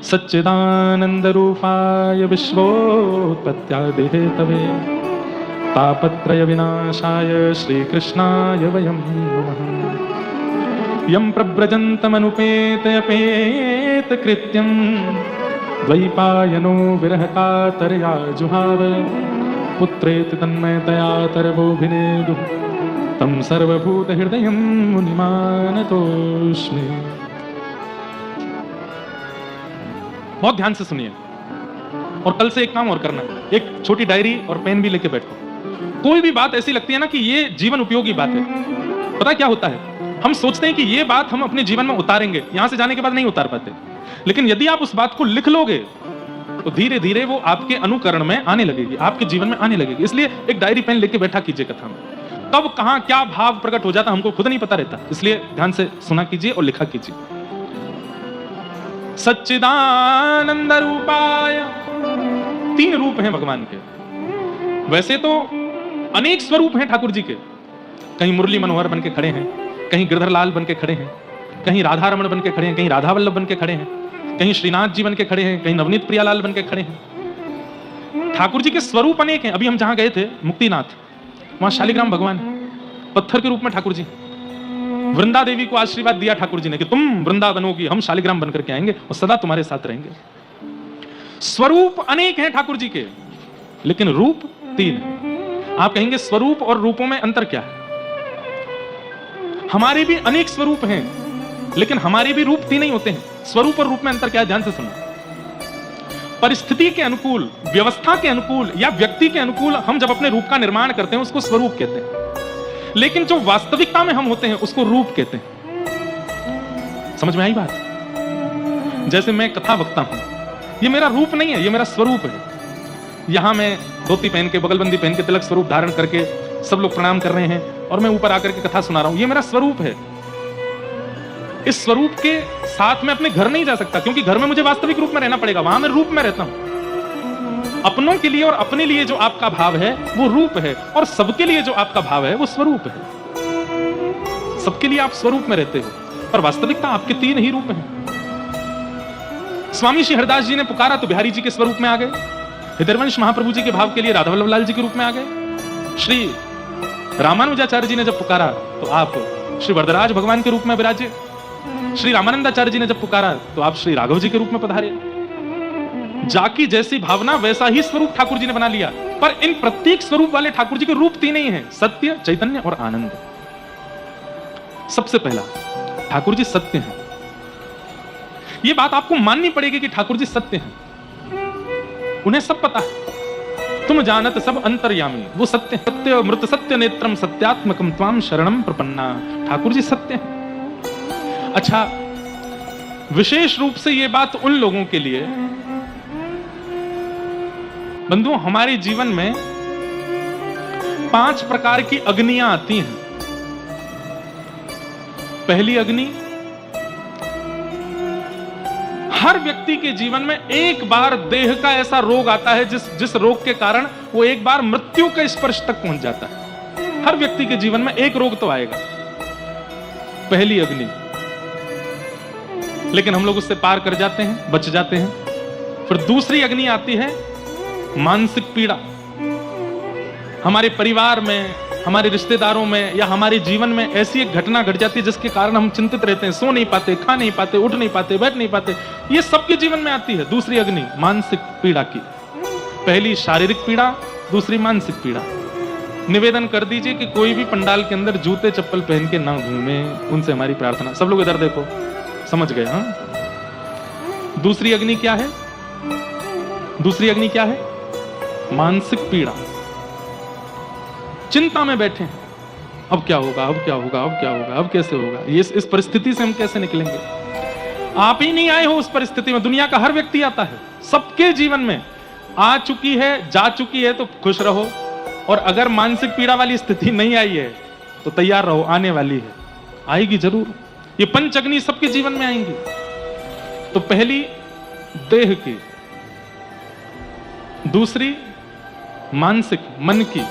सच्चिदानंदरूपाय विश्वोत्पत्त्यादिहेतवे तापत्रय विनाशाय श्रीकृष्णाय वयं नमः। यं प्रव्रजन्तमनुपेतयपेतकृत्यं द्वैपायनो विरहकातरया जुहाव पुत्रेति तन्मयतया तरवोऽभिनेदुः तं सर्वभूतहृदयं मुनिमानतोऽस्मि। बहुत ध्यान से सुनिए और कल से एक काम और करना, एक छोटी डायरी और पेन भी लेके बैठो। कोई भी बात ऐसी लगती है ना कि ये जीवन उपयोगी बात है, पता क्या होता है, हम सोचते हैं कि ये बात हम अपने जीवन में उतारेंगे, यहां से जाने के बाद नहीं उतार पाते, लेकिन यदि आप उस बात को लिख लोगे तो धीरे धीरे वो आपके अनुकरण में आने लगेगी, आपके जीवन में आने लगेगी। इसलिए एक डायरी पेन लेके बैठा कीजिए कथा में, कब कहां क्या भाव प्रकट हो जाता हमको खुद नहीं पता रहता, इसलिए ध्यान से सुना कीजिए और लिखा कीजिए। सच्चिदानंद रूपाय, 3 रूप हैं भगवान के। वैसे तो अनेक स्वरूप हैं ठाकुर जी के, कहीं मुरली मनोहर बन के खड़े हैं, कहीं गिरधर लाल बन के खड़े हैं, कहीं राधा रमण बन के खड़े हैं, कहीं राधा वल्लभ बन के खड़े हैं, कहीं श्रीनाथ जी बन के खड़े हैं, कहीं नवनीत प्रियालाल बन के खड़े हैं। ठाकुर जी के स्वरूप अनेक हैं। अभी हम जहां गए थे मुक्तिनाथ, वहां शालिग्राम भगवान पत्थर के रूप में ठाकुर जी, वृंदा देवी को आशीर्वाद दिया ठाकुर जी ने कि तुम वृंदा बनोगी, हम शालिग्राम बनकर के आएंगे और सदा तुम्हारे साथ रहेंगे। स्वरूप अनेक हैं ठाकुर जी के, लेकिन रूप 3 है। आप कहेंगे स्वरूप और रूपों में अंतर क्या है? हमारे भी अनेक स्वरूप हैं, लेकिन हमारे भी रूप 3 ही होते हैं। स्वरूप और रूप में अंतर क्या है, ध्यान से सुनो। परिस्थिति के अनुकूल, व्यवस्था के अनुकूल या व्यक्ति के अनुकूल हम जब अपने रूप का निर्माण करते हैं उसको स्वरूप कहते हैं, लेकिन जो वास्तविकता में हम होते हैं उसको रूप कहते हैं। समझ में आई बात? जैसे मैं कथा वक्ता हूं, ये मेरा रूप नहीं है, ये मेरा स्वरूप है। यहां मैं धोती पहन के, बगलबंदी पहन के, तिलक स्वरूप धारण करके सब लोग प्रणाम कर रहे हैं और मैं ऊपर आकर के कथा सुना रहा हूं, ये मेरा स्वरूप है। इस स्वरूप के साथ मैं अपने घर नहीं जा सकता, क्योंकि घर में मुझे वास्तविक रूप में रहना पड़ेगा, वहां मैं रूप में रहता हूं। अपनों के लिए और अपने लिए जो आपका भाव है वो रूप है, और सबके लिए जो आपका भाव है वो स्वरूप है। सबके लिए आप स्वरूप में रहते हो, पर वास्तविकता आपके 3 ही रूप हैं। स्वामी श्री हरिदास जी ने पुकारा तो बिहारी जी के स्वरूप में आ गए, हृदयवंश महाप्रभु जी के भाव के लिए राधा वल्लभ लाल जी के रूप में आ गए, श्री रामानुजाचार्य जी ने जब पुकारा तो आप श्री वरदराज भगवान के रूप में विराजे, श्री रामानंदाचार्य जी ने जब पुकारा तो आप श्री राघव जी के रूप में पधारे। जाकी जैसी भावना वैसा ही स्वरूप ठाकुर जी ने बना लिया, पर इन प्रत्येक स्वरूप वाले ठाकुर जी के रूप 3 ही हैं, सत्य, चैतन्य और आनंद। सबसे पहला, ठाकुर जी सत्य हैं। यह बात आपको माननी पड़ेगी कि ठाकुर जी सत्य हैं, उन्हें सब पता है। तुम जानत सब अंतर्यामी, वो सत्य, सत्य मृत सत्य नेत्रम सत्यात्मकम त्वाम शरणम प्रपन्ना। ठाकुर जी सत्य हैं। अच्छा, विशेष रूप से यह बात उन लोगों के लिए, बंधुओं, हमारे जीवन में 5 प्रकार की अग्नियां आती हैं। पहली अग्नि, हर व्यक्ति के जीवन में एक बार देह का ऐसा रोग आता है जिस रोग के कारण वो एक बार मृत्यु के स्पर्श तक पहुंच जाता है। हर व्यक्ति के जीवन में एक रोग तो आएगा, पहली अग्नि, लेकिन हम लोग उससे पार कर जाते हैं, बच जाते हैं। फिर दूसरी अग्नि आती है मानसिक पीड़ा। हमारे परिवार में, हमारे रिश्तेदारों में या हमारे जीवन में ऐसी एक घटना घट जाती है जिसके कारण हम चिंतित रहते हैं, सो नहीं पाते, खा नहीं पाते, उठ नहीं पाते, बैठ नहीं पाते। ये सबके जीवन में आती है दूसरी अग्नि, मानसिक पीड़ा की। पहली शारीरिक पीड़ा, दूसरी मानसिक पीड़ा। निवेदन कर दीजिए कि कोई भी पंडाल के अंदर जूते चप्पल पहन के ना घूमे, उनसे हमारी प्रार्थना। सब लोग इधर देखो, समझ गए? हाँ, दूसरी अग्नि क्या है? दूसरी अग्नि क्या है? मानसिक पीड़ा। चिंता में बैठे हैं, अब क्या होगा, अब क्या होगा, अब क्या होगा, अब कैसे होगा, ये इस परिस्थिति से हम कैसे निकलेंगे। आप ही नहीं आए हो उस परिस्थिति में, दुनिया का हर व्यक्ति आता है, सबके जीवन में आ चुकी है, जा चुकी है, तो खुश रहो। और अगर मानसिक पीड़ा वाली स्थिति नहीं आई है तो तैयार रहो, आने वाली है, आएगी जरूर। ये 5 अग्नि सबके जीवन में आएंगी। तो पहली देह की, दूसरी मानसिक मन की,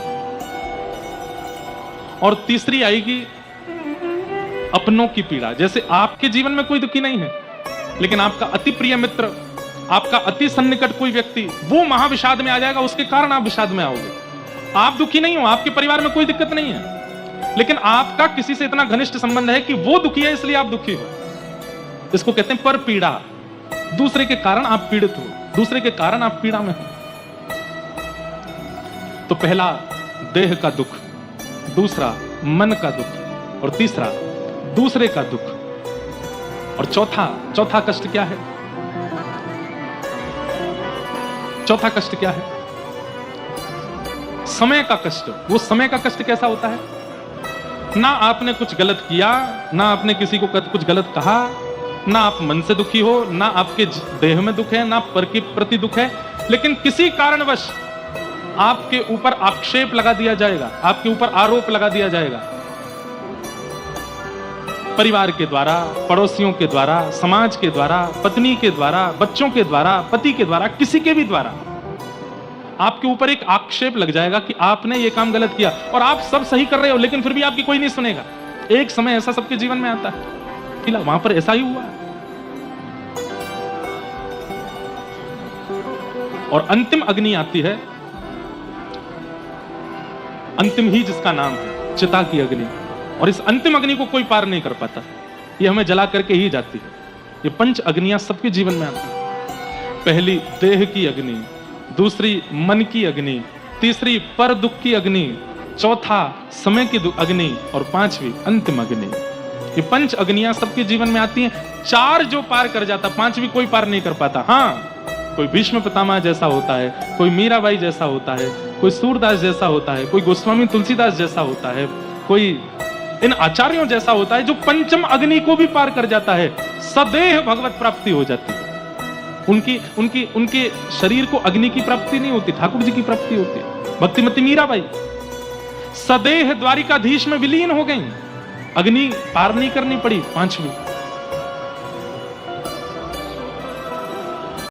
और तीसरी आएगी अपनों की पीड़ा। जैसे आपके जीवन में कोई दुखी नहीं है, लेकिन आपका अति प्रिय मित्र आपका अति सन्निकट कोई व्यक्ति वो महाविषाद में आ जाएगा, उसके कारण आप विषाद में आओगे। आप दुखी नहीं हो, आपके परिवार में कोई दिक्कत नहीं है, लेकिन आपका किसी से इतना घनिष्ठ संबंध है कि वो दुखी है इसलिए आप दुखी हो। इसको कहते हैं पर पीड़ा। दूसरे के कारण आप पीड़ित हो, दूसरे के कारण आप पीड़ा में हो। तो पहला देह का दुख, दूसरा मन का दुख, और तीसरा दूसरे का दुख, और चौथा कष्ट क्या है? चौथा कष्ट क्या है? समय का कष्ट। वो समय का कष्ट कैसा होता है? ना आपने कुछ गलत किया, ना आपने किसी को कुछ गलत कहा, ना आप मन से दुखी हो, ना आपके देह में दुख है, ना पर के प्रति दुख है, लेकिन किसी कारणवश आपके ऊपर आक्षेप लगा दिया जाएगा, आपके ऊपर आरोप लगा दिया जाएगा, परिवार के द्वारा, पड़ोसियों के द्वारा, समाज के द्वारा, पत्नी के द्वारा, बच्चों के द्वारा, पति के द्वारा, किसी के भी द्वारा आपके ऊपर एक आक्षेप लग जाएगा कि आपने ये काम गलत किया, और आप सब सही कर रहे हो, लेकिन फिर भी आपकी कोई नहीं सुनेगा। एक समय ऐसा सबके जीवन में आता है, वहां पर ऐसा ही हुआ। और अंतिम अग्नि आती है, अंतिम ही जिसका नाम है चिता की अग्नि, और इस अंतिम अग्नि को कोई पार नहीं कर पाता, ये हमें जला करके ही जाती है। ये पंच अग्नियां सबके जीवन में आती है। पहली देह की अग्नि, दूसरी मन की अग्नि, तीसरी पर दुख की अग्नि, चौथा समय की अग्नि, और पांचवी अंतिम अग्नि। ये पंच अग्नियां सबके जीवन में आती हैं। चार जो पार कर जाता, पांचवी कोई पार नहीं कर पाता। हाँ, कोई भीष्म पितामह जैसा होता है, कोई मीराबाई जैसा होता है, कोई सूरदास जैसा होता है, कोई गोस्वामी तुलसीदास जैसा होता है, कोई इन आचार्यों जैसा होता है जो पंचम अग्नि को भी पार कर जाता है। सदैह भगवत प्राप्ति हो जाती है। उनके शरीर को अग्नि की प्राप्ति नहीं होती, ठाकुर जी की प्राप्ति होती है। भक्तिमती मीराबाई सदैह द्वारिकाधीश में विलीन हो गई, अग्नि पार नहीं करनी पड़ी पांचवी।